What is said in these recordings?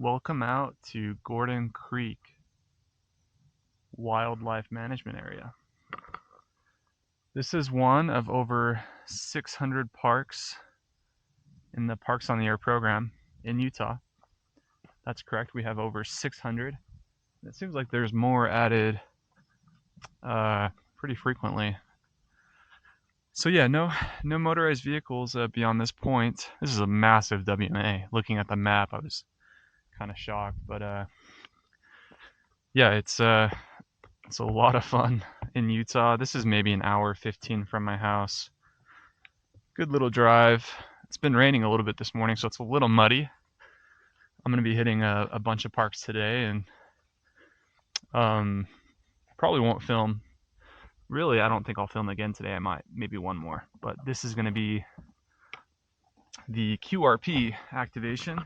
Welcome out to Gordon Creek Wildlife Management Area. This is one of over 600 parks in the Parks on the Air program in Utah. That's correct, we have over 600. It seems like there's more added pretty frequently. So yeah, no motorized vehicles beyond this point. This is a massive WMA. Looking at the map, I was kind of shocked, but yeah, it's a lot of fun in Utah. This is maybe an hour 15 from my house. Good little drive. It's been raining a little bit this morning, so it's a little muddy. I'm going to be hitting a bunch of parks today, and probably won't film. Really, I don't think I'll film again today. I might, maybe one more. But this is going to be the Qrp activation.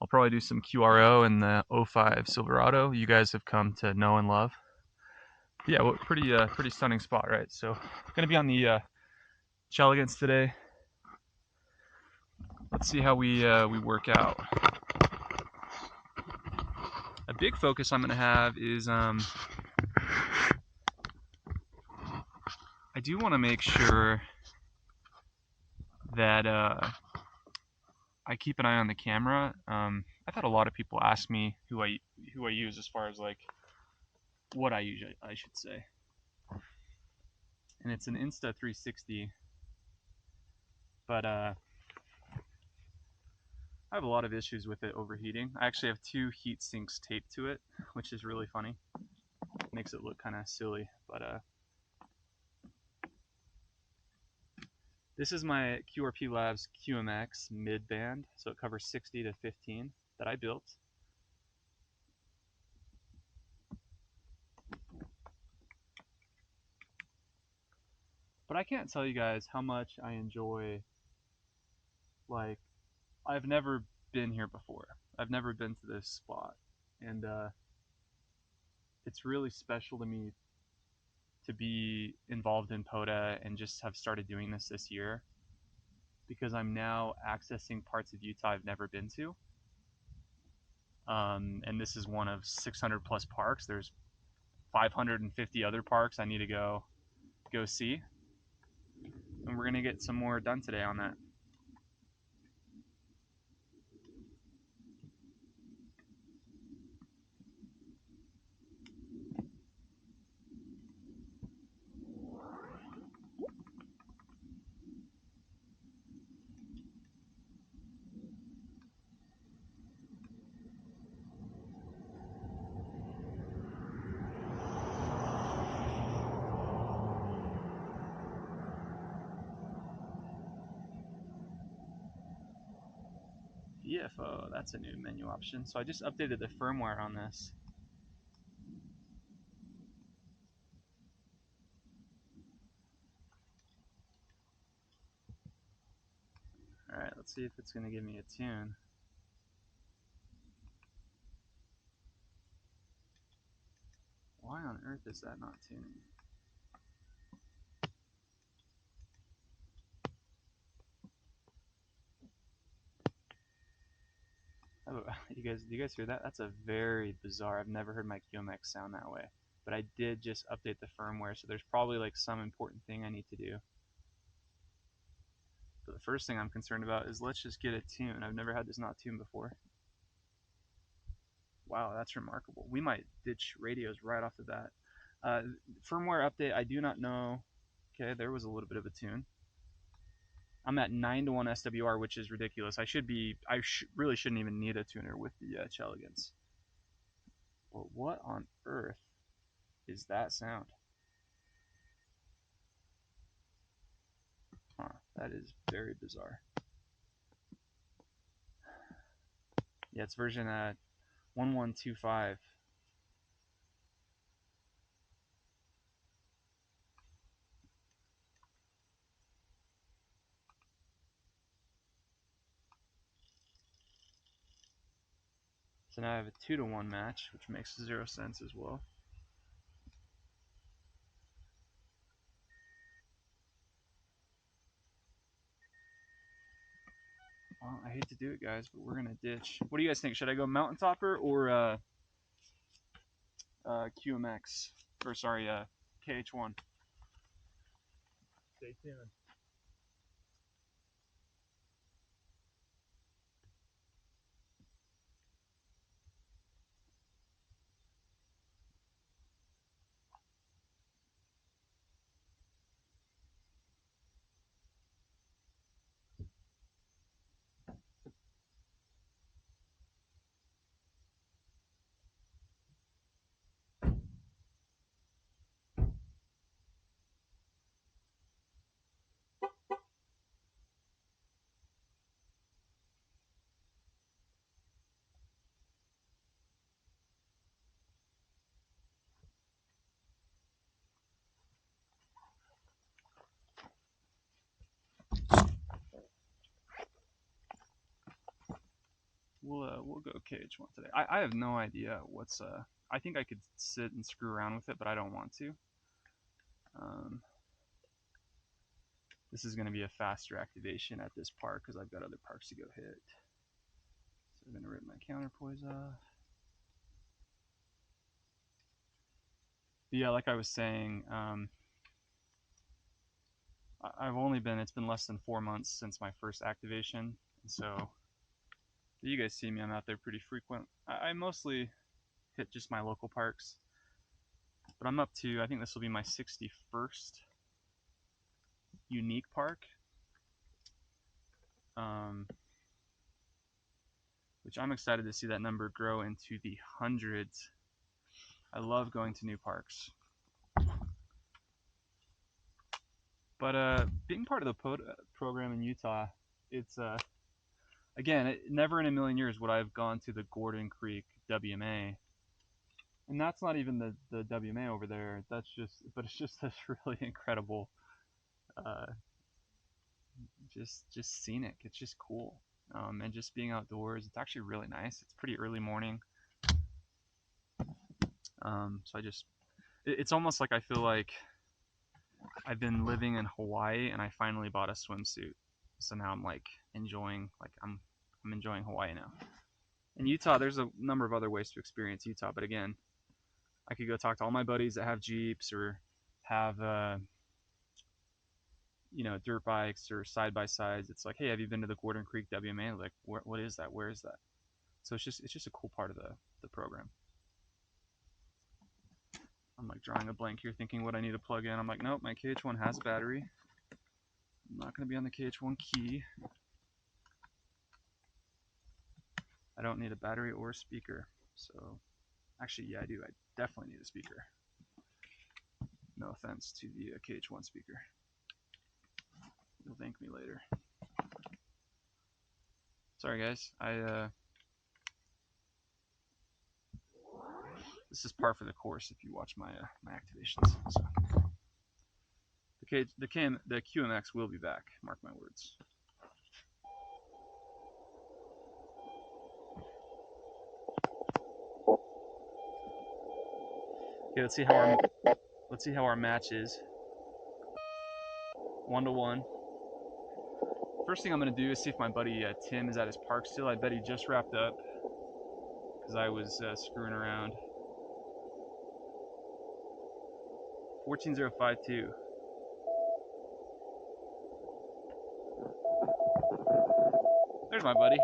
I'll probably do some QRO in the 05 Silverado. You guys have come to know and love. Yeah, well, pretty stunning spot, right? So, going to be on the Chelegance today. Let's see how we work out. A big focus I'm going to have is I do want to make sure that I keep an eye on the camera. I've had a lot of people ask me who I use as far as like what I use, I should say. And it's an Insta360, but I have a lot of issues with it overheating. I actually have 2 heat sinks taped to it, which is really funny. Makes it look kind of silly, but this is my QRP Labs QMX mid band, so it covers 60 to 15 that I built. But I can't tell you guys how much I enjoy, like, I've never been here before. I've never been to this spot, and it's really special to me to be involved in POTA and just have started doing this year, because I'm now accessing parts of Utah I've never been to. And this is one of 600 plus parks. There's 550 other parks I need to go see, and we're gonna get some more done today on that. EFO, that's a new menu option. So I just updated the firmware on this. Alright, let's see if it's going to give me a tune. Why on earth is that not tuning? Oh, do you guys hear that? That's a very bizarre. I've never heard my QMX sound that way. But I did just update the firmware, so there's probably like some important thing I need to do. But the first thing I'm concerned about is let's just get a tune. I've never had this not tuned before. Wow, that's remarkable. We might ditch radios right off the bat. Firmware update, I do not know. Okay, there was a little bit of a tune. I'm at 9:1 SWR, which is ridiculous. I really shouldn't even need a tuner with the Chelegance. But what on earth is that sound? Huh, that is very bizarre. Yeah, it's version 1125. So now I have a 2-to-1 match, which makes 0 sense as well. Well, I hate to do it, guys, but we're gonna ditch. What do you guys think? Should I go mountain topper or QMX? Or sorry, KH1. Stay tuned. We'll go KH1 today. I have no idea what's I think I could sit and screw around with it, but I don't want to. This is going to be a faster activation at this park because I've got other parks to go hit. So I'm going to rip my counterpoise off. But yeah, like I was saying, I've only been, it's been less than 4 months since my first activation, and so you guys see me, I'm out there pretty frequent. I mostly hit just my local parks, but I'm up to, I think this will be my 61st unique park, which I'm excited to see that number grow into the hundreds. I love going to new parks. But being part of the Pota program in Utah, it's again, never in a million years would I have gone to the Gordon Creek WMA, and that's not even the WMA over there. That's just, but it's just this really incredible, just scenic. It's just cool, and just being outdoors. It's actually really nice. It's pretty early morning, so it's almost like I feel like I've been living in Hawaii and I finally bought a swimsuit. So now I'm like enjoying, like I'm enjoying Hawaii now. In Utah, there's a number of other ways to experience Utah, but again, I could go talk to all my buddies that have Jeeps or have dirt bikes or side by sides. It's like, hey, have you been to the Gordon Creek WMA? Like, what is that? Where is that? So it's just a cool part of the program. I'm like drawing a blank here, thinking what I need to plug in. I'm like, nope, my KH1 has a battery. I'm not going to be on the KH1 key. I don't need a battery or a speaker. So, actually, yeah, I do. I definitely need a speaker. No offense to the KH1 speaker. You'll thank me later. Sorry, guys. This is par for the course if you watch my my activations. So. The QMX will be back. Mark my words. Okay, let's see how our match is. 1-1. First thing I'm gonna do is see if my buddy Tim is at his park still. I bet he just wrapped up because I was screwing around. 14052. There's my buddy.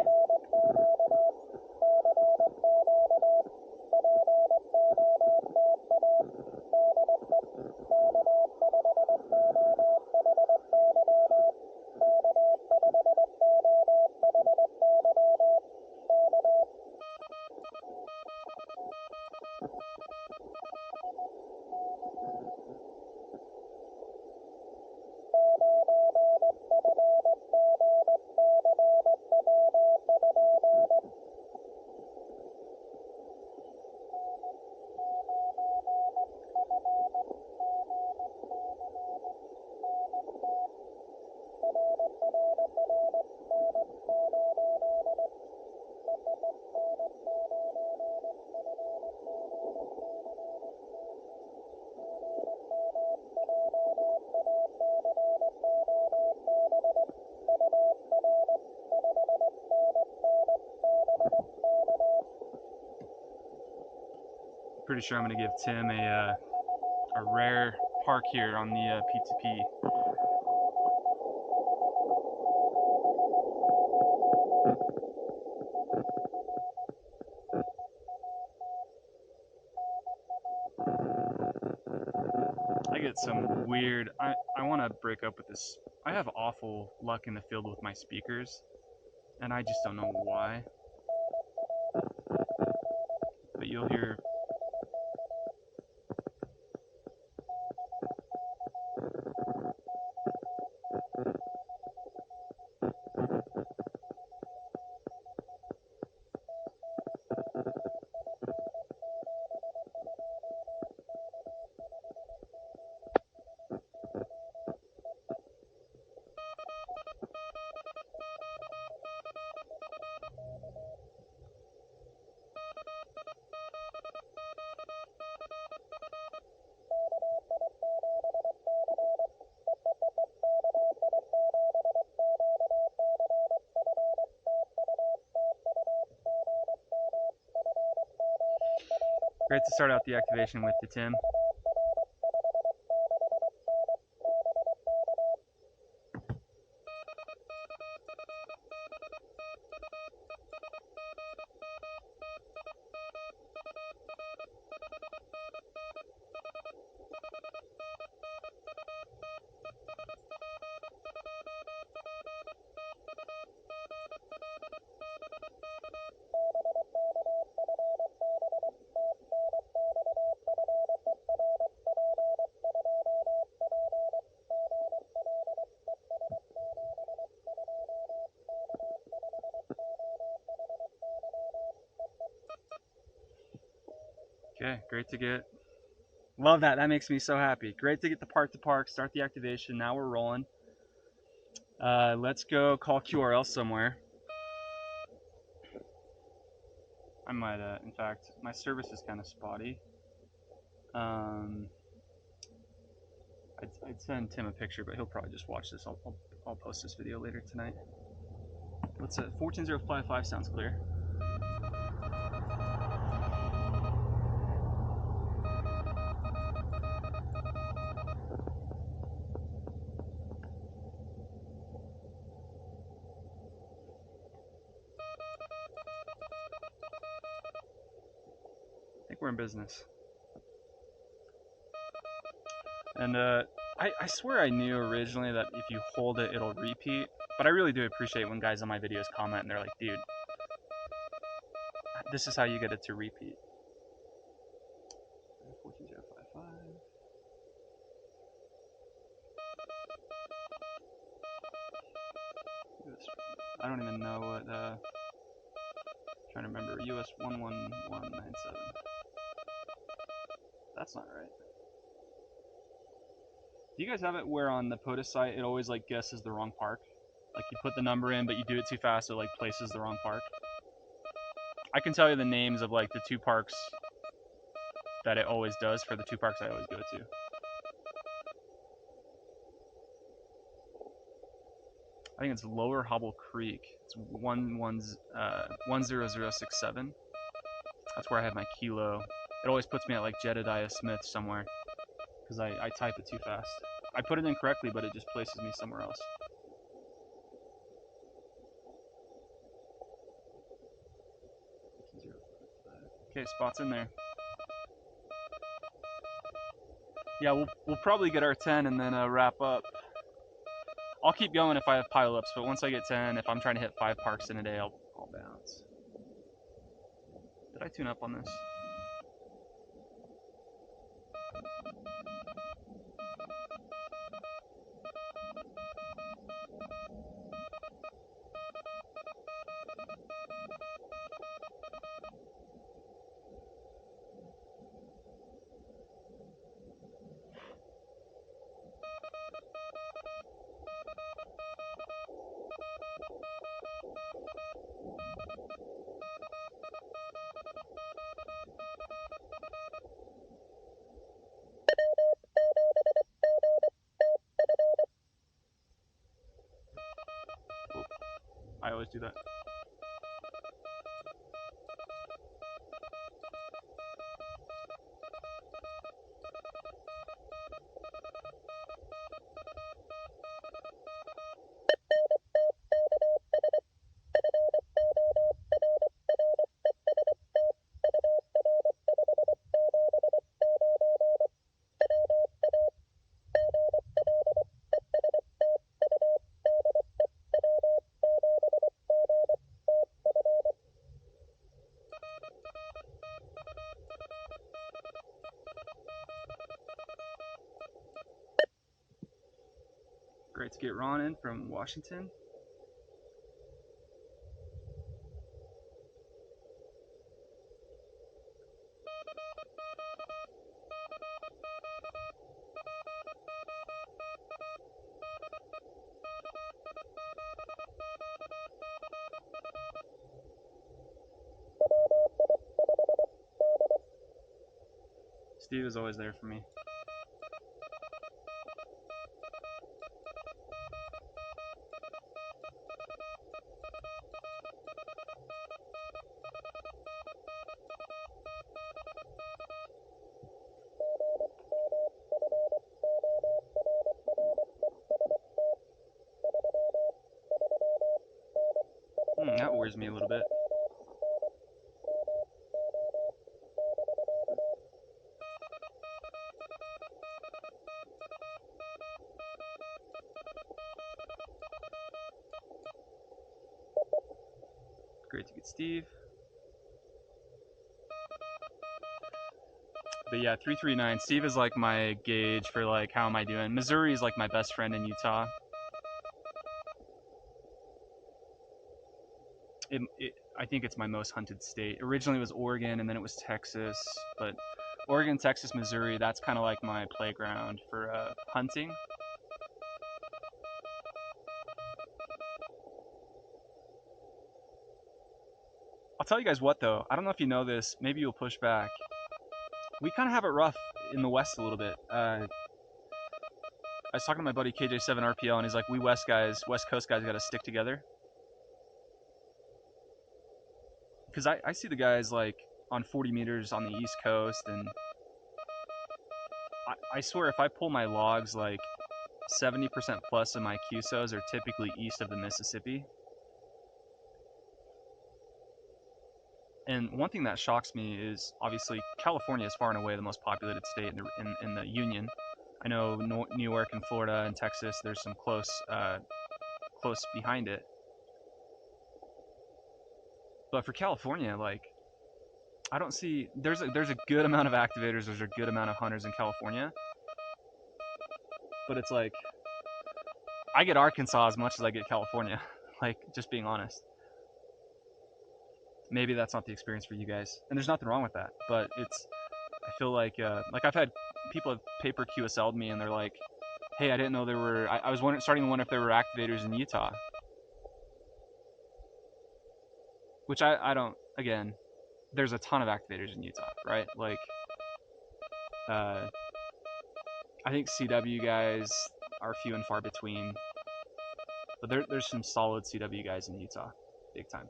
pretty sure I'm going to give Tim a rare park here on the P2P. I get some weird, I want to break up with this. I have awful luck in the field with my speakers, and I just don't know why. But you'll hear great to start out the activation with you, Tim. Okay, great to get. Love that. That makes me so happy. Great to get the park to park, start the activation. Now we're rolling. Let's go call QRL somewhere. I might, in fact, my service is kind of spotty. I'd send Tim a picture, but he'll probably just watch this. I'll post this video later tonight. Let's 14055 sounds clear. I think we're in business. And I swear I knew originally that if you hold it, it'll repeat. But I really do appreciate when guys on my videos comment and they're like, dude, this is how you get it to repeat. 14055. I don't even know what, trying to remember, US11197. That's not right. Do you guys have it where on the POTA site it always like guesses the wrong park? Like you put the number in but you do it too fast, it like places the wrong park? I can tell you the names of like the 2 parks that it always does for the 2 parks I always go to. I think it's Lower Hobble Creek. It's 10067. That's where I have my kilo. It always puts me at like Jedediah Smith somewhere because I type it too fast. I put it in correctly, but it just places me somewhere else. Okay, spots in there. Yeah, we'll probably get our 10 and then wrap up. I'll keep going if I have pileups, but once I get 10, if I'm trying to hit 5 parks in a day, I'll bounce. Did I tune up on this? I always do that. Great to get Ron in from Washington. Steve is always there for me. That worries me a little bit. Great to get Steve. But yeah, 339. Steve is like my gauge for like how am I doing. Missouri is like my best friend in Utah. I think it's my most hunted state. Originally it was Oregon and then it was Texas, but Oregon, Texas, Missouri, that's kind of like my playground for hunting. I'll tell you guys what though, I don't know if you know this, maybe you'll push back. We kind of have it rough in the West a little bit. I was talking to my buddy KJ7 RPL and he's like, we West Coast guys gotta stick together. Because I see the guys like on 40 meters on the East Coast, and I swear if I pull my logs, like 70% plus of my QSOs are typically east of the Mississippi. And one thing that shocks me is obviously California is far and away the most populated state in the Union. I know New York and Florida and Texas, there's some close behind it. But for California, like, I don't see, there's a good amount of activators, there's a good amount of hunters in California. But it's like, I get Arkansas as much as I get California, like, just being honest. Maybe that's not the experience for you guys, and there's nothing wrong with that, but it's, I feel like I've had people have paper QSL'd me and they're like, hey, I didn't know there were, I was starting to wonder if there were activators in Utah. Which I don't, again, there's a ton of activators in Utah, right? Like, I think CW guys are few and far between, but there's some solid CW guys in Utah, big time.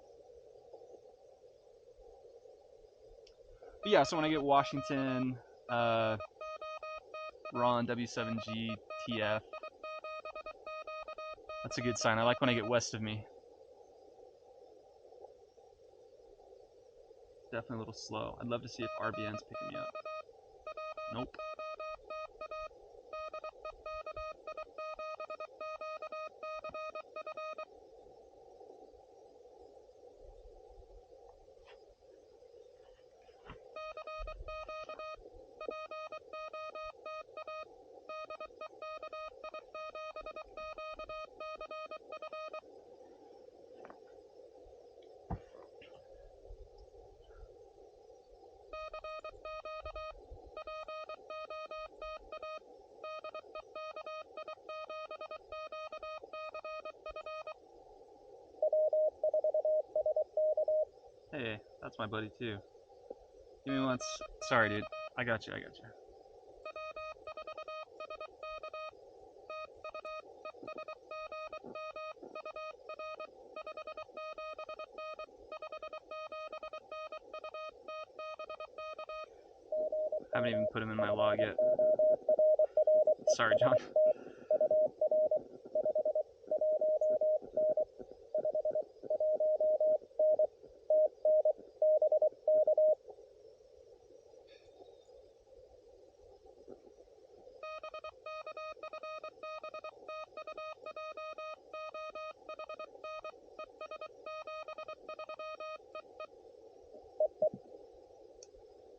But yeah, so when I get Washington, Ron, W7G, TF, that's a good sign. I like when I get west of me. Definitely a little slow. I'd love to see if RBN's picking me up. Nope. Hey, that's my buddy too. Give me one. Sorry, dude. I got you. I haven't even put him in my log yet. Sorry, John.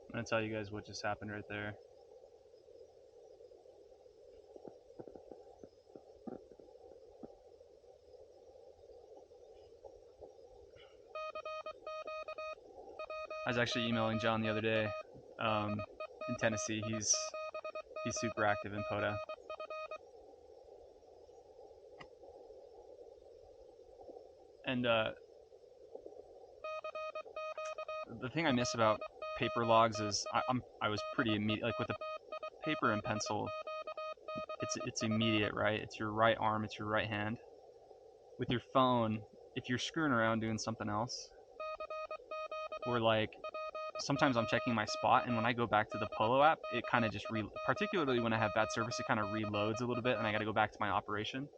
I'm gonna tell you guys what just happened right there. I was actually emailing John the other day in Tennessee. He's super active in Pota. And the thing I miss about paper logs is I was pretty immediate, like with the paper and pencil, it's immediate, right? It's your right arm, it's your right hand. With your phone, if you're screwing around doing something else, or like sometimes I'm checking my spot, and when I go back to the Polo app, it kind of just particularly when I have bad service, it kind of reloads a little bit, and I got to go back to my operation.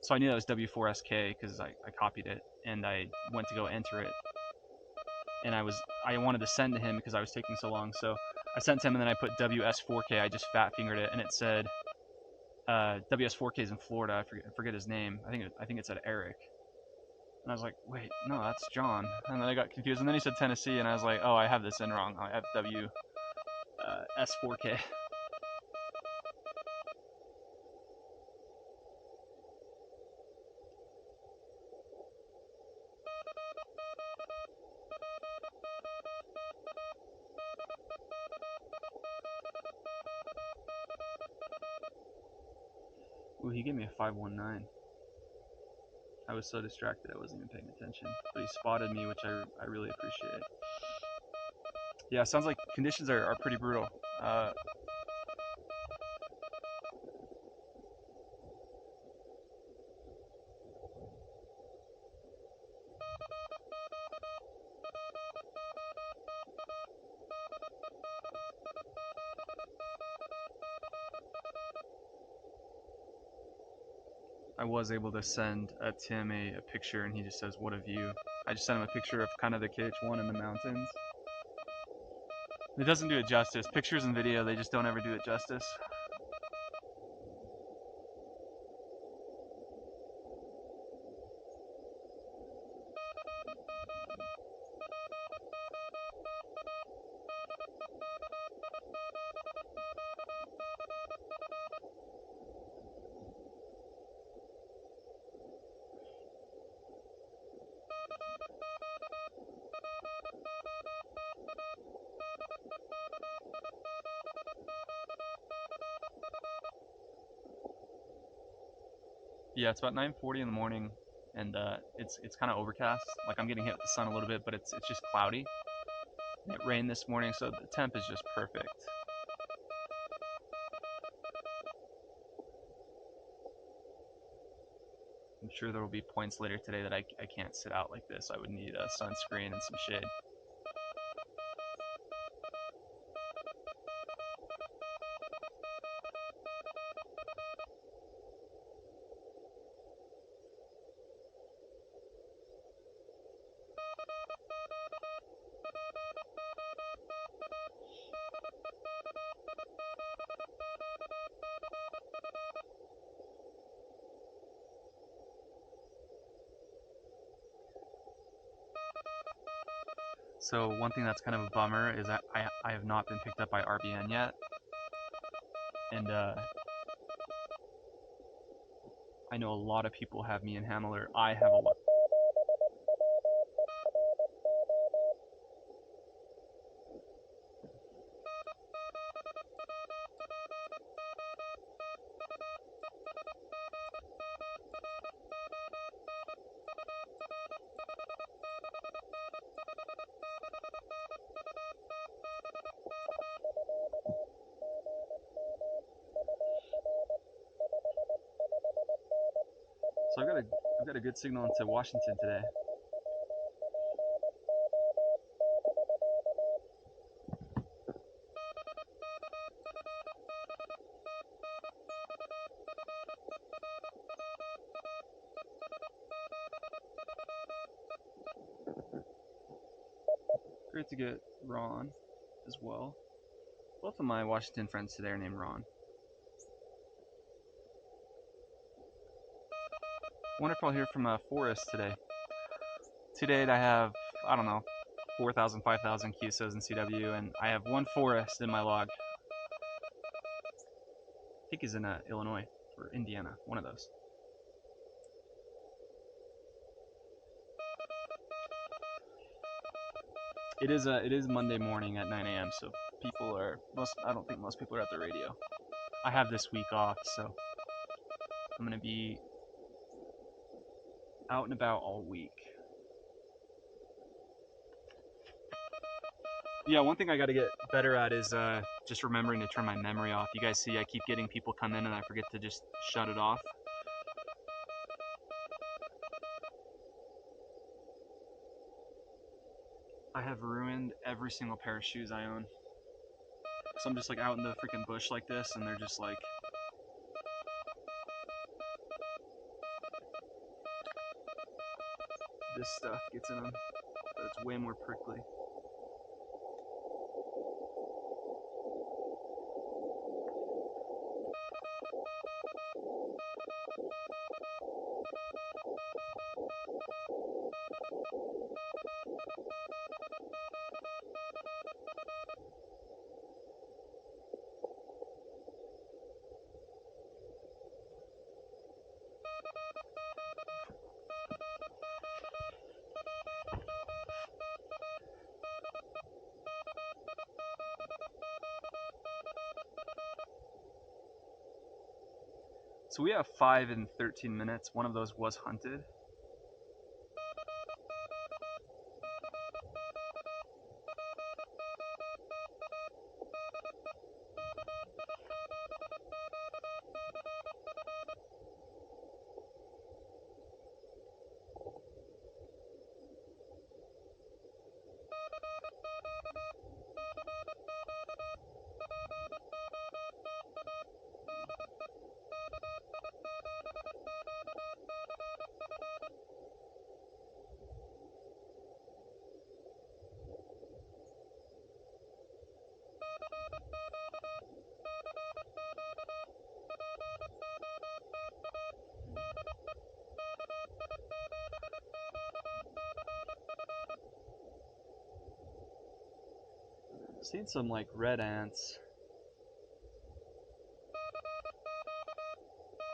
So I knew that was W4SK because I copied it, and I went to go enter it, and I wanted to send to him because I was taking so long. So I sent to him, and then I put WS4K. I just fat fingered it, and it said WS4K is in Florida. I forget his name. I think it said Eric. And I was like, wait, no, that's John. And then I got confused. And then he said Tennessee, and I was like, oh, I have this in wrong. I have S4K. Ooh, he gave me a 519. I was so distracted I wasn't even paying attention. But he spotted me, which I really appreciate. Yeah, sounds like conditions are pretty brutal. I was able to send Tim a picture, and he just says, what a view. I just sent him a picture of kind of the KH1 in the mountains. It doesn't do it justice. Pictures and video, they just don't ever do it justice. Yeah, it's about 9:40 in the morning, and it's kind of overcast. Like I'm getting hit with the sun a little bit, but it's just cloudy. It rained this morning, so the temp is just perfect. I'm sure there will be points later today that I can't sit out like this. I would need a sunscreen and some shade. So one thing that's kind of a bummer is that I have not been picked up by RBN yet, and I know a lot of people have me in handler. I have a lot. So I've got a good signal into Washington today. Great to get Ron as well. Both of my Washington friends today are named Ron. Wonder if I'll hear from Forrest today. To date, I have, I don't know, 4,000, 5,000 QSOs in CW, and I have one Forrest in my log. I think he's in Illinois or Indiana, one of those. It is Monday morning at 9 a.m. So people are I don't think most people are at the radio. I have this week off, so I'm gonna be out and about all week. Yeah, one thing I got to get better at is just remembering to turn my memory off. You guys see I keep getting people come in and I forget to just shut it off. I have ruined every single pair of shoes I own. So I'm just like out in the freaking bush like this and they're just like... This stuff gets in them, but it's way more prickly. So we have 5 and 13 minutes. One of those was hunted. Seen some like red ants.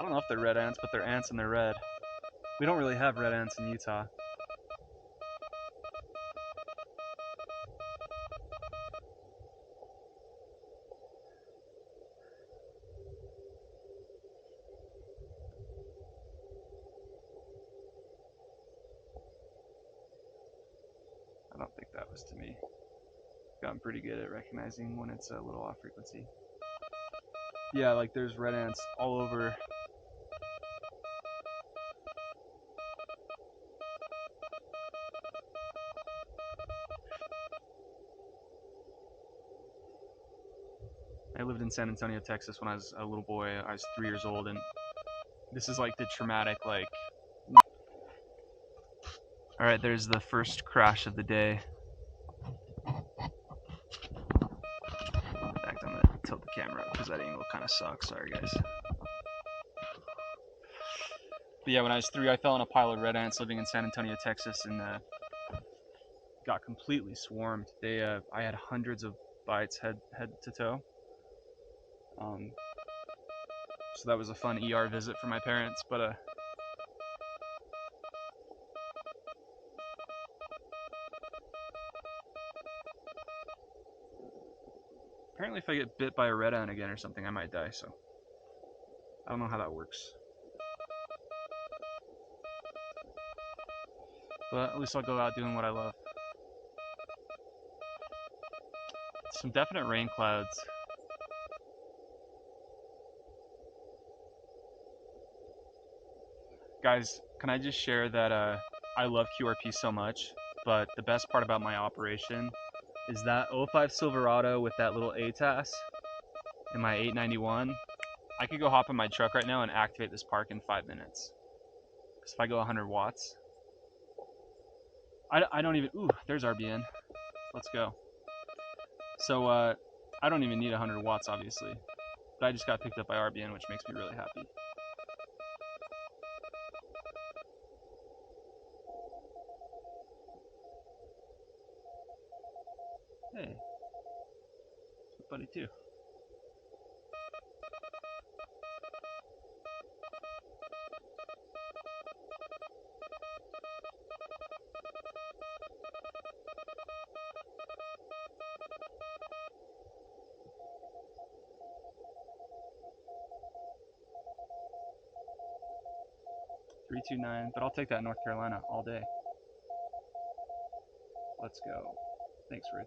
I don't know if they're red ants, but they're ants and they're red. We don't really have red ants in Utah. I don't think that was to me. Gotten pretty good at recognizing when it's a little off frequency. Yeah, like there's red ants all over. I lived in San Antonio, Texas when I was a little boy. I was 3 years old, and this is like the traumatic, like... Alright, there's the first crash of the day. In fact, I'm gonna tilt the camera up because that angle kind of sucks. Sorry, guys. But yeah, when I was 3, I fell on a pile of red ants living in San Antonio, Texas, and got completely swarmed. I had hundreds of bites head to toe. So that was a fun ER visit for my parents, but apparently if I get bit by a red ant again or something, I might die, so I don't know how that works. But at least I'll go out doing what I love. Some definite rain clouds. Guys, can I just share that I love QRP so much, but the best part about my operation is that 05 Silverado with that little ATAS and my 891. I could go hop in my truck right now and activate this park in 5 minutes. Because if I go 100 watts, I don't even, ooh, there's RBN. Let's go. So I don't even need 100 watts, obviously, but I just got picked up by RBN, which makes me really happy. Hey, it's my buddy too. 329, but I'll take that in North Carolina all day. Let's go. Thanks, Rich.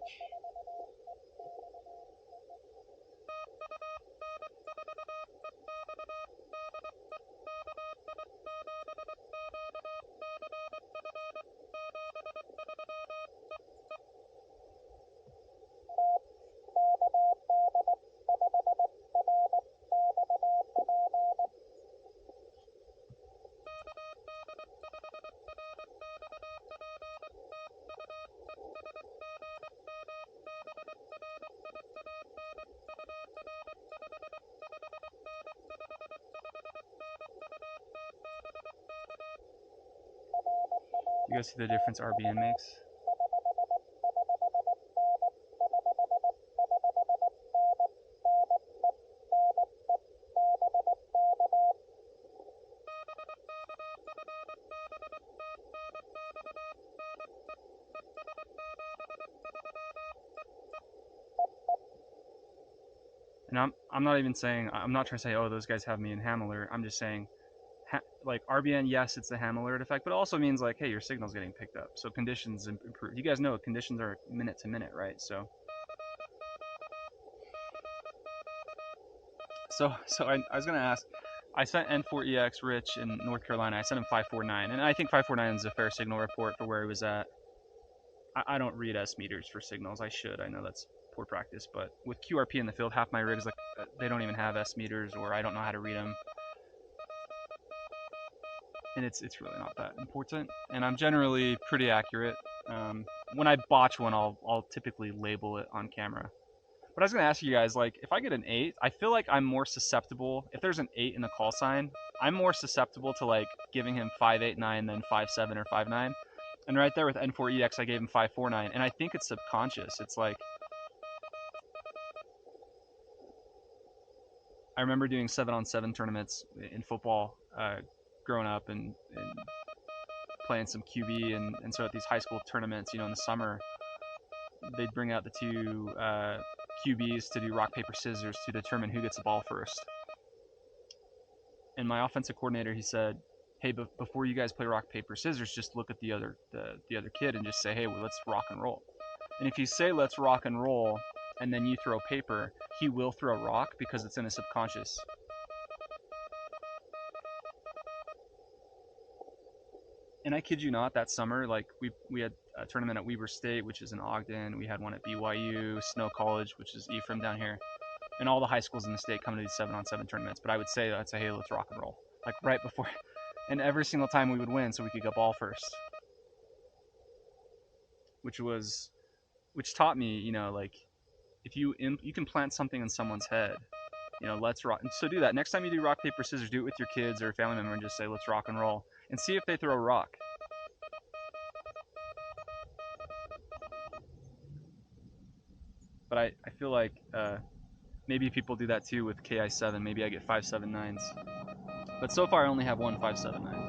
You guys see the difference RBN makes? And I'm not even saying, I'm not trying to say, oh, those guys have me in ham alert. I'm just saying, like RBN, yes, it's the ham alert effect, but it also means like, hey, your signal's getting picked up, so conditions improve. You guys know conditions are minute to minute, right? So I was gonna ask. I sent N0SA Rich in North Carolina. I sent him 549, and I think 549 is a fair signal report for where he was at. I don't read S meters for signals. I should. I know that's poor practice, but with QRP in the field, half my rigs, like, they don't even have S meters, or I don't know how to read them. And it's really not that important. And I'm generally pretty accurate. When I botch one, I'll typically label it on camera. But I was gonna ask you guys, like, if I get an 8, I feel like I'm more susceptible. If there's an 8 in the call sign, I'm more susceptible to like giving him 589 than 57 or 59. And right there with N4EX, I gave him 549, and I think it's subconscious. It's like, I remember doing 7-on-7 tournaments in football growing up and playing some QB, and so at these high school tournaments, you know, in the summer, they'd bring out the two QBs to do rock, paper, scissors to determine who gets the ball first. And my offensive coordinator, he said, hey, before you guys play rock, paper, scissors, just look at the other kid and just say, hey, well, let's rock and roll. And if you say let's rock and roll and then you throw paper, he will throw rock because it's in his subconscious. And I kid you not, that summer, like, we had a tournament at Weber State, which is in Ogden. We had one at BYU, Snow College, which is Ephraim down here. And all the high schools in the state come to these 7-on-7 tournaments. But I would say, I'd say, hey, let's rock and roll. Like, right before. And every single time we would win, so we could go ball first. Which taught me, you know, like, if you can plant something in someone's head, you know, let's rock. So do that. Next time you do rock, paper, scissors, do it with your kids or a family member and just say, let's rock and roll. And see if they throw rock. But I feel like maybe people do that too with KI7. Maybe I get 579s. But so far I only have one 579.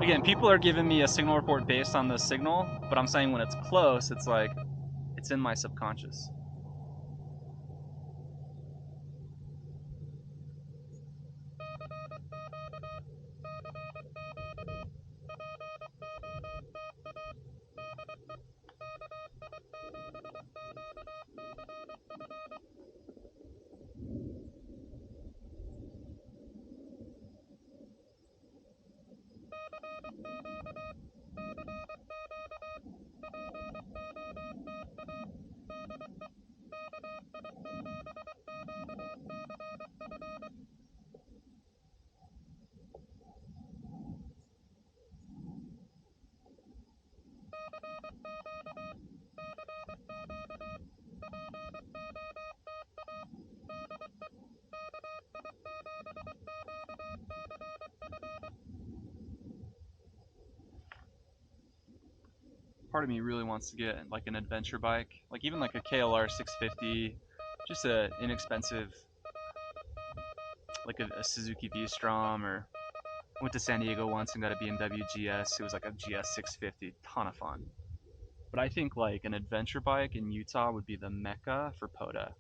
Again, people are giving me a signal report based on the signal, but I'm saying when it's close, it's like, it's in my subconscious. Part of me really wants to get like an adventure bike, like even like a KLR 650, just a inexpensive, like a Suzuki V-Strom, or I went to San Diego once and got a BMW GS. It was like a GS 650, ton of fun. But I think like an adventure bike in Utah would be the mecca for Pota.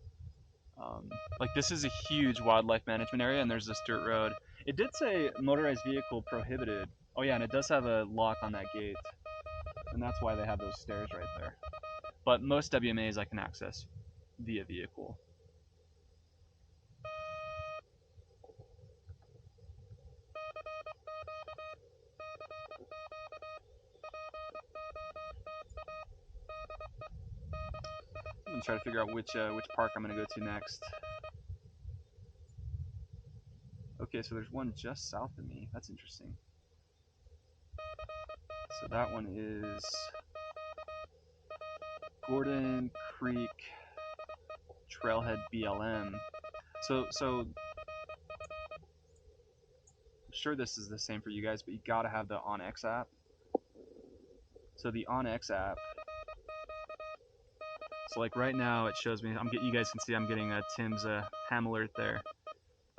Like this is a huge wildlife management area, and there's this dirt road. It did say motorized vehicle prohibited. Oh yeah, and it does have a lock on that gate, and that's why they have those stairs right there. But most WMAs I can access via vehicle. I'm gonna try to figure out which park I'm gonna go to next. Okay, so there's one just south of me. That's interesting. So that one is Gordon Creek Trailhead BLM. So I'm sure this is the same for you guys, but you gotta have the OnX app. So the OnX app. So like right now it shows me. You guys can see I'm getting a Tim's ham alert there.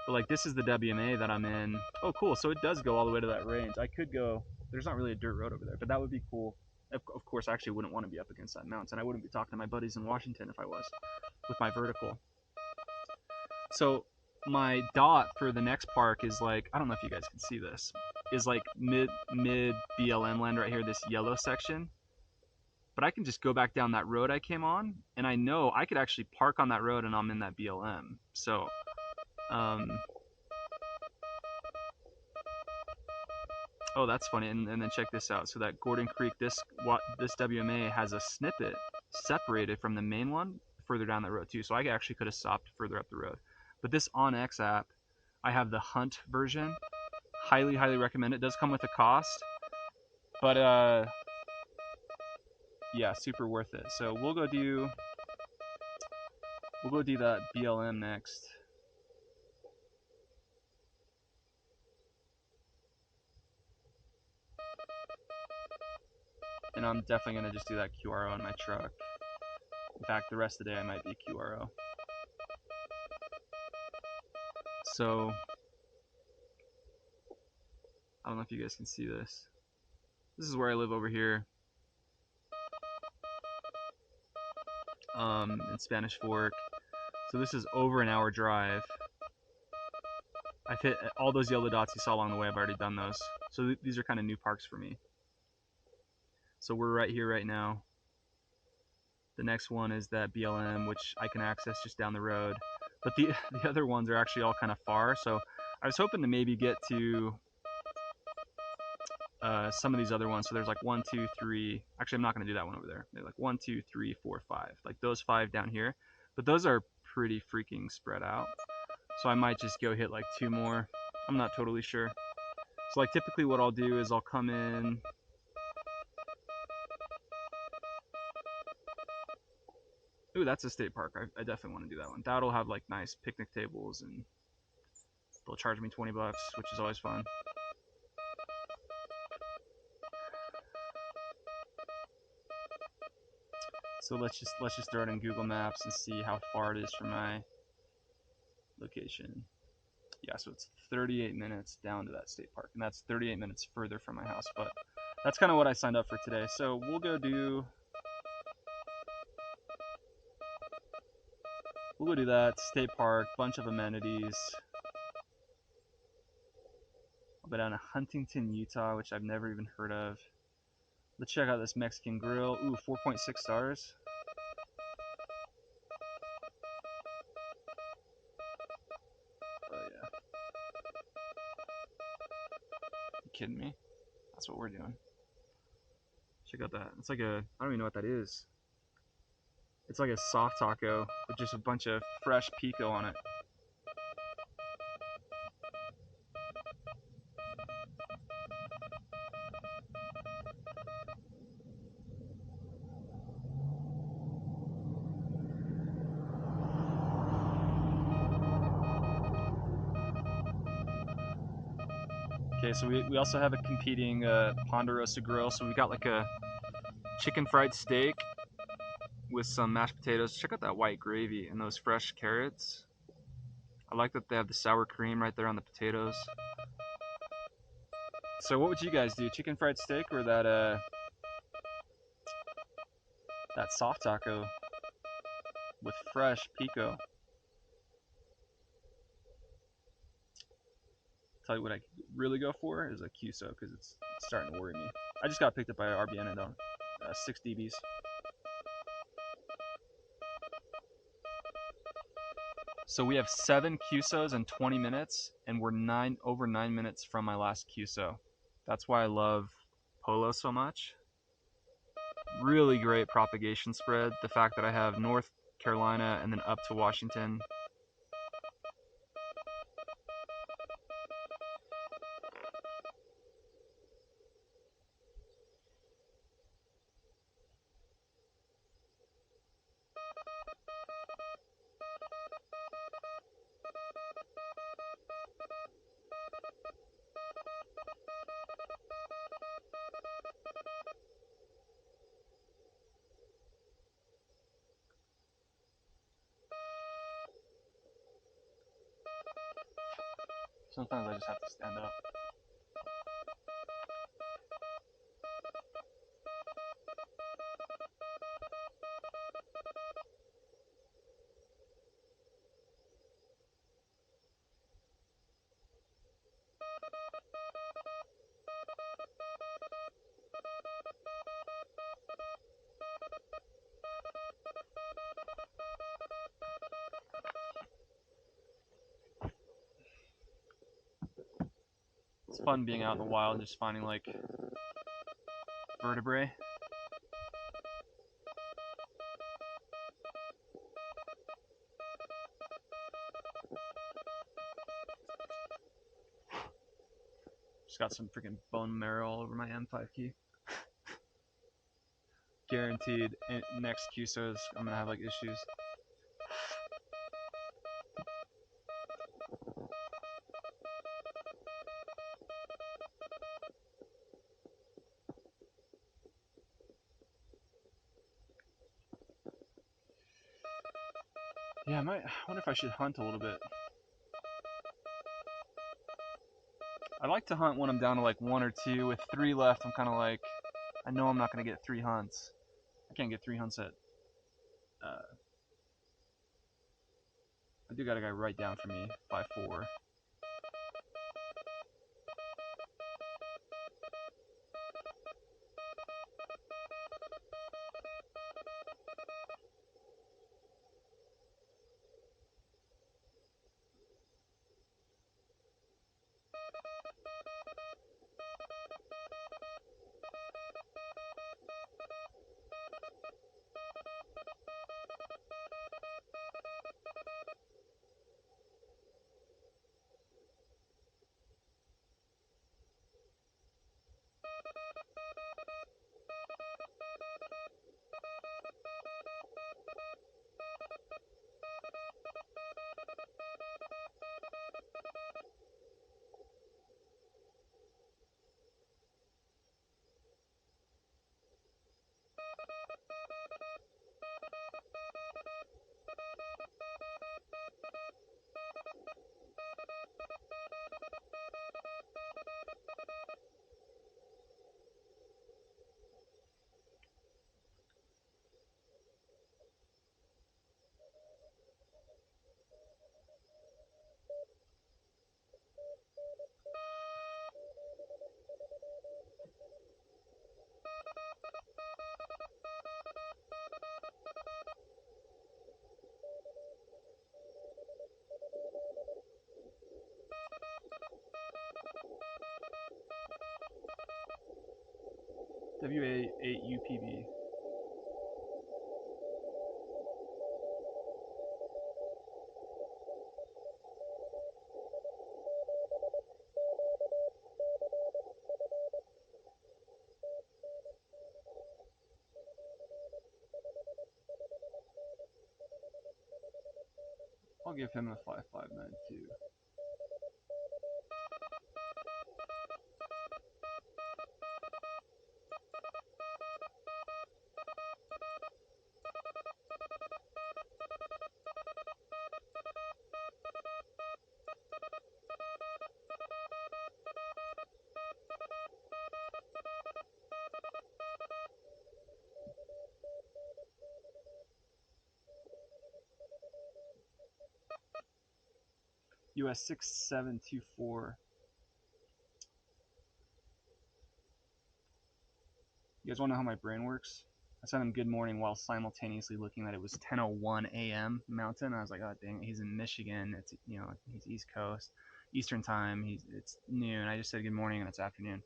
But like this is the WMA that I'm in. Oh cool, so it does go all the way to that range. I could go, there's not really a dirt road over there, but that would be cool. Of course, I actually wouldn't want to be up against that mountain. I wouldn't be talking to my buddies in Washington if I was, with my vertical. So my dot for the next park is like, I don't know if you guys can see this, is like mid BLM land right here, this yellow section. But I can just go back down that road I came on, and I know I could actually park on that road and I'm in that BLM. So oh, that's funny. And then check this out. So that Gordon Creek, this WMA has a snippet separated from the main one further down the road too. So I actually could have stopped further up the road. But this OnX app, I have the Hunt version. Highly, highly recommend it. It does come with a cost, but yeah, super worth it. So we'll go do that BLM next. And I'm definitely going to just do that QRO in my truck. In fact, the rest of the day I might be QRO. So, I don't know if you guys can see this. This is where I live over here. In Spanish Fork. So this is over an hour drive. I've hit all those yellow dots you saw along the way. I've already done those. So these are kind of new parks for me. So we're right here right now. The next one is that BLM, which I can access just down the road. But the other ones are actually all kind of far. So I was hoping to maybe get to some of these other ones. So there's like 1, 2, 3. Actually, I'm not going to do that one over there. They're like 1, 2, 3, 4, 5. Like those 5 down here. But those are pretty freaking spread out. So I might just go hit like 2 more. I'm not totally sure. So like typically what I'll do is I'll come in. Ooh, that's a state park. I definitely want to do that one. That'll have like nice picnic tables, and they'll charge me $20, which is always fun. So let's just throw it in Google Maps and see how far it is from my location. Yeah, so it's 38 minutes down to that state park, and that's 38 minutes further from my house, but that's kind of what I signed up for today. So we'll go do that state park, bunch of amenities. I'll be down to Huntington, Utah, which I've never even heard of. Let's check out this Mexican grill. Ooh, 4.6 stars. Oh yeah. You kidding me? That's what we're doing. Check out that. It's like a, I don't even know what that is. It's like a soft taco with just a bunch of fresh pico on it. Okay, so we also have a competing Ponderosa grill. So we got like a chicken fried steak with some mashed potatoes. Check out that white gravy and those fresh carrots. I like that they have the sour cream right there on the potatoes. So what would you guys do? Chicken fried steak or that soft taco with fresh pico? tell you what I could really go for is a QSO because it's starting to worry me. I just got picked up by RBN though, 6 dBs. So we have 7 QSOs in 20 minutes, and we're over 9 minutes from my last QSO. That's why I love Polo so much. Really great propagation spread. The fact that I have North Carolina and then up to Washington. Sometimes I just have to stand up. It's fun being out in the wild and just finding like vertebrae. Just got some freaking bone marrow all over my M5 key. Guaranteed next QSOs I'm gonna have like issues. Yeah, I wonder if I should hunt a little bit. I like to hunt when I'm down to like 1 or 2. With 3 left, I'm kind of like, I know I'm not going to get 3 hunts. I can't get 3 hunts at... I do got a guy right down for me, 5'4". WA8UPB. I'll give him a 5592. US 6724 You guys want to know how my brain works? I sent him good morning while simultaneously looking that it was 10:01 a.m. Mountain. I was like, oh dang it, he's in Michigan. It's, you know, he's East Coast, Eastern time. It's noon. I just said good morning and it's afternoon.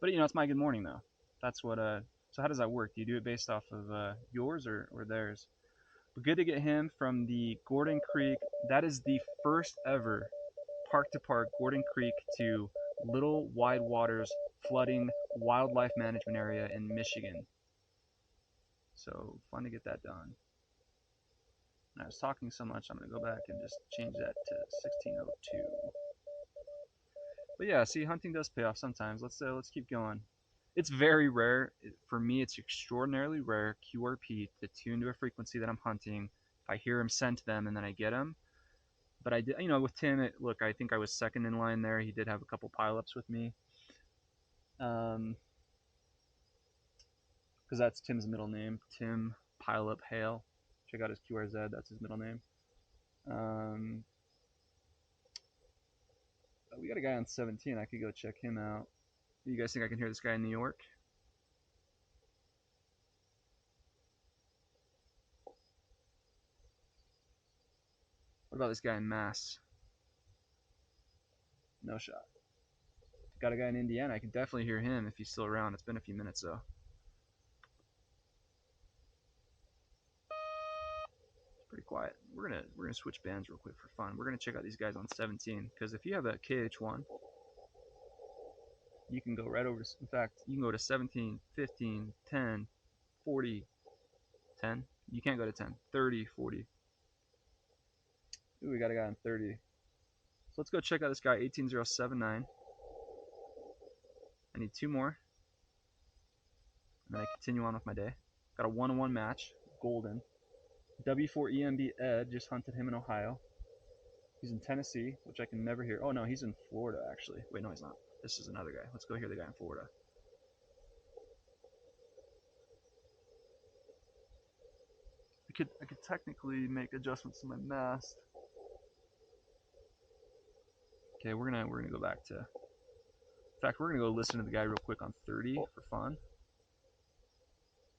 But you know, it's my good morning though. That's what. So how does that work? Do you do it based off of yours or theirs? But good to get him from the Gordon Creek. That is the first ever park to park Gordon Creek to Little Wide Waters flooding wildlife management area in Michigan. So fun to get that done. And I was talking so much, I'm gonna go back and just change that to 1602. But yeah, see, hunting does pay off sometimes. Let's keep going. It's very rare for me. It's extraordinarily rare QRP to tune to a frequency that I'm hunting. If I hear him send to them and then I get him. But I did, you know, with Tim. Look, I think I was second in line there. He did have a couple pileups with me. Because that's Tim's middle name, Tim Pileup Hale. Check out his QRZ. That's his middle name. We got a guy on 17. I could go check him out. You guys think I can hear this guy in New York? What about this guy in Mass? No shot. Got a guy in Indiana. I can definitely hear him if he's still around. It's been a few minutes though. It's pretty quiet. We're gonna switch bands real quick for fun. We're gonna check out these guys on 17 because if you have a KH1, you can go right over. In fact, you can go to 17, 15, 10, 40, 10. You can't go to 10, 30, 40. Ooh, we got a guy on 30. So let's go check out this guy, 18079. I need two more. And then I continue on with my day. Got a 1-on-1 match, golden. W4EMB Ed, just hunted him in Ohio. He's in Tennessee, which I can never hear. Oh no, he's in Florida actually. Wait, no, he's not. This is another guy. Let's go hear the guy in Florida. I could technically make adjustments to my mast. Okay, we're gonna go back to. In fact, we're gonna go listen to the guy real quick on 30 for fun.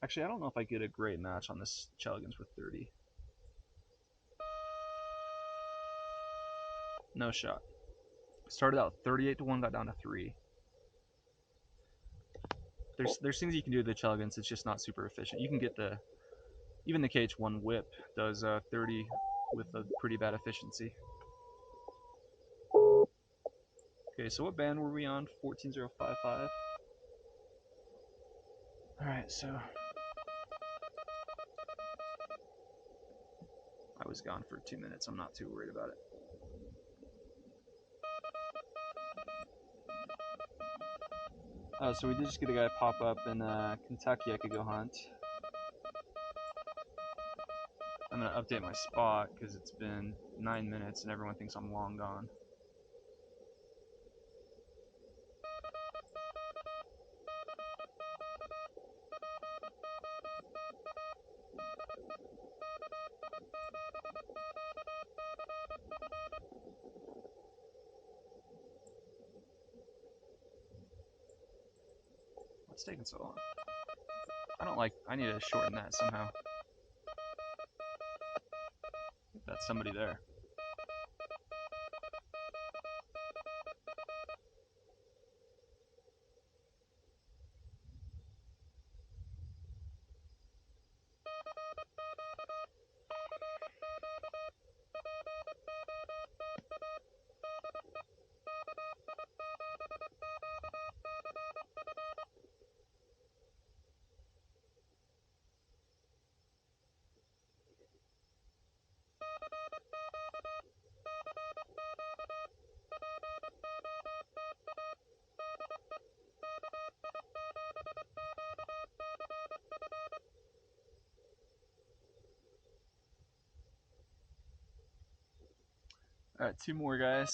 Actually, I don't know if I get a great match on this Chelegance with 30. No shot. Started out 38-1, got down to 3. There's things you can do with the Chelegance. It's just not super efficient. You can get even the KH1 whip does 30 with a pretty bad efficiency. Okay, so what band were we on? 14055. All right, so I was gone for 2 minutes. I'm not too worried about it. Oh, so we did just get a guy pop up in Kentucky I could go hunt. I'm going to update my spot because it's been 9 minutes and everyone thinks I'm long gone. What's taking so long? I need to shorten that somehow. That's somebody there. All right, two more guys.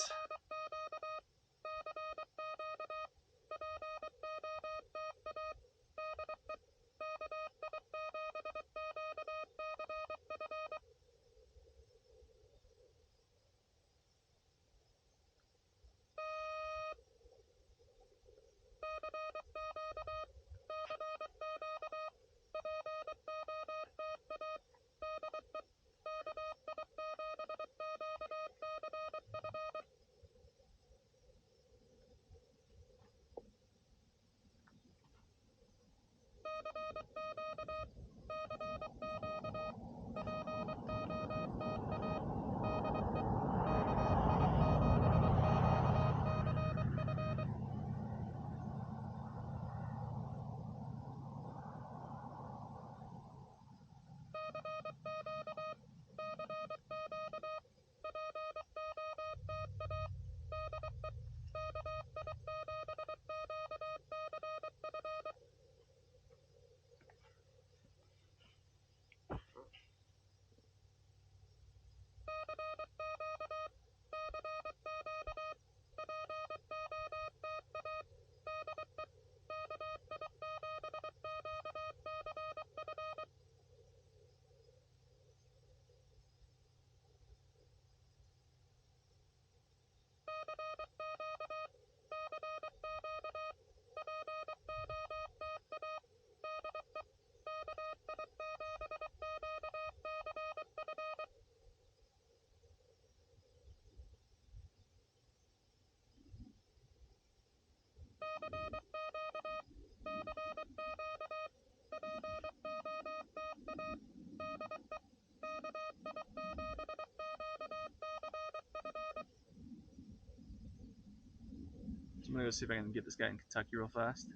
I'm gonna go see if I can get this guy in Kentucky real fast.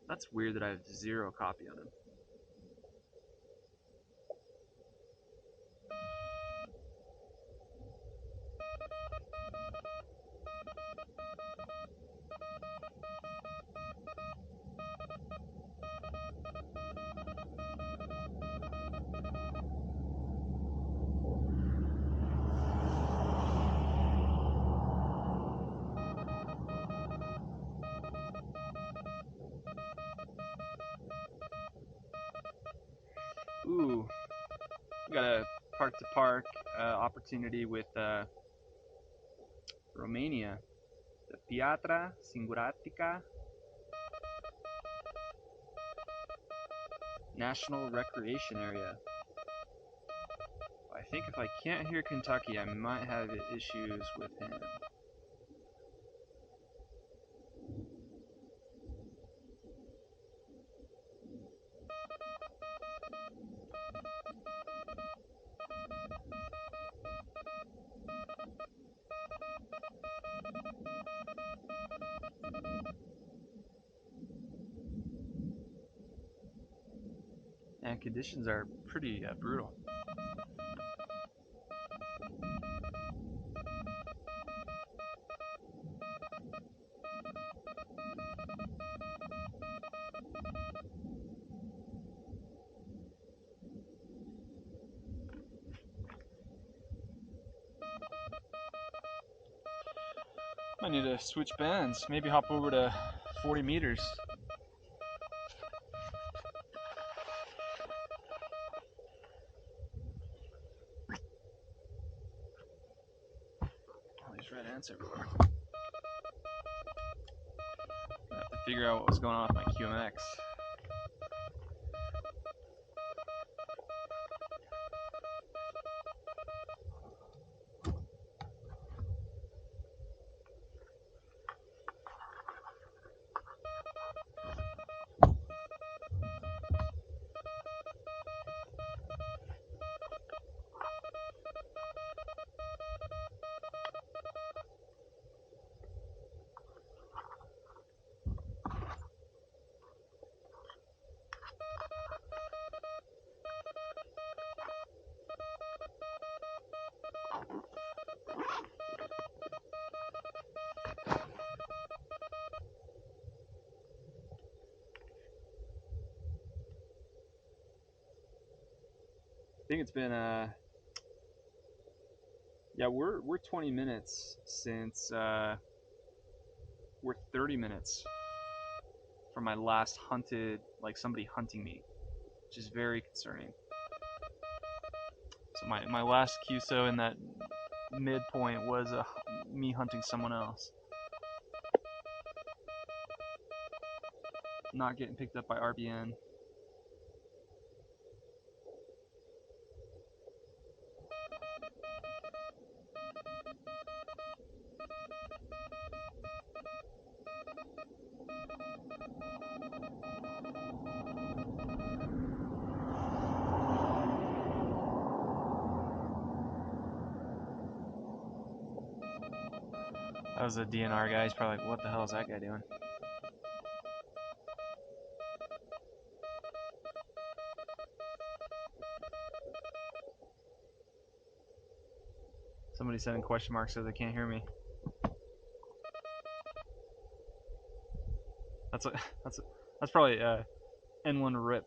That's weird that I have 0 copy on him. Ooh, we got a park-to-park opportunity with Romania, the Piatra Singuratica National Recreation Area. I think if I can't hear Kentucky, I might have issues with him. And conditions are pretty brutal. I need to switch bends, maybe hop over to 40 meters. All these red ants everywhere. I have to figure out what was going on with my QMX. I think it's been yeah, we're 20 minutes since we're 30 minutes from my last hunted, like somebody hunting me, which is very concerning. So my last QSO in that midpoint was me hunting someone else. Not getting picked up by RBN. That was a DNR guy. He's probably like, what the hell is that guy doing? Somebody said in question marks so they can't hear me. That's probably N1 RIP.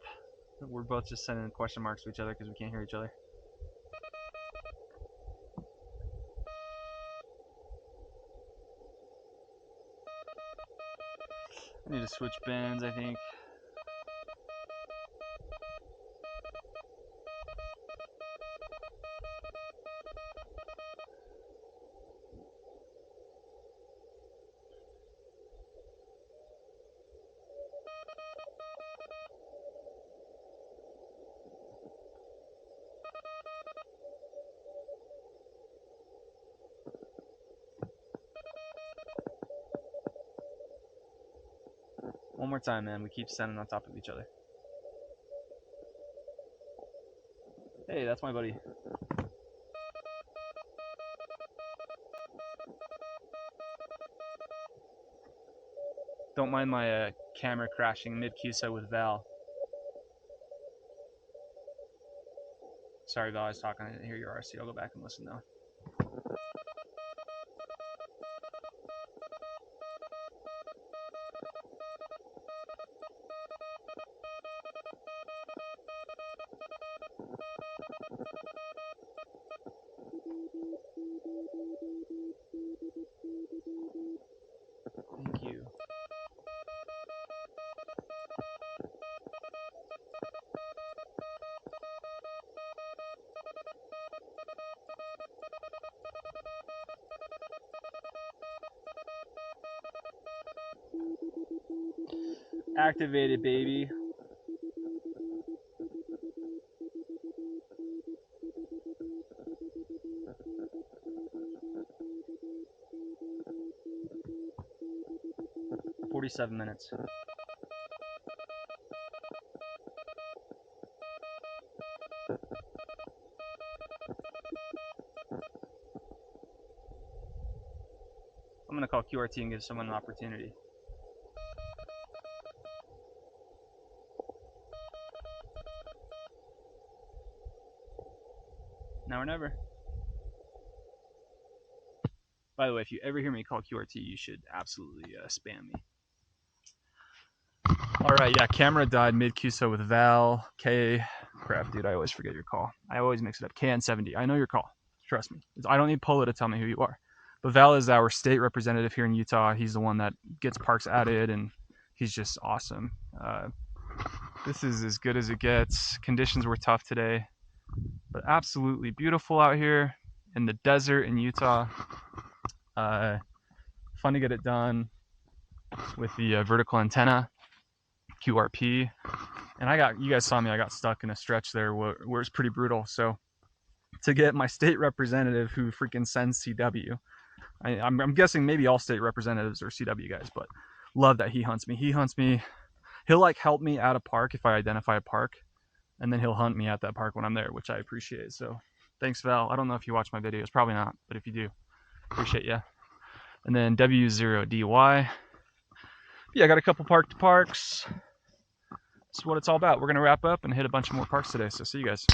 We're both just sending question marks to each other because we can't hear each other. I need to switch bends, I think. One more time, man. We keep standing on top of each other. Hey, that's my buddy. Don't mind my camera crashing mid-QSO with Val. Sorry, Val, I was talking. I didn't hear your RC. I'll go back and listen now. Thank you. Activated, baby. "47 minutes. I'm gonna call QRT and give someone an opportunity. Now or never. By the way, if you ever hear me call QRT, you should absolutely spam me. Alright, yeah, camera died mid-QSO with Val. Crap, dude, I always forget your call. I always mix it up. KN70. I know your call. Trust me. I don't need Polo to tell me who you are. But Val is our state representative here in Utah. He's the one that gets parks added, and he's just awesome. This is as good as it gets. Conditions were tough today, but absolutely beautiful out here in the desert in Utah. Fun to get it done with the vertical antenna, QRP. And you guys saw me, I got stuck in a stretch there where it's pretty brutal. So to get my state representative who freaking sends CW, I'm guessing maybe all state representatives are CW guys, but love that he hunts me. He'll like help me at a park if I identify a park, and then he'll hunt me at that park when I'm there, which I appreciate. So thanks, Val. I don't know if you watch my videos, probably not, but if you do, appreciate you. And then W0DY. Yeah, I got a couple parked parks. That's what it's all about. We're gonna wrap up and hit a bunch more parks today, so see you guys.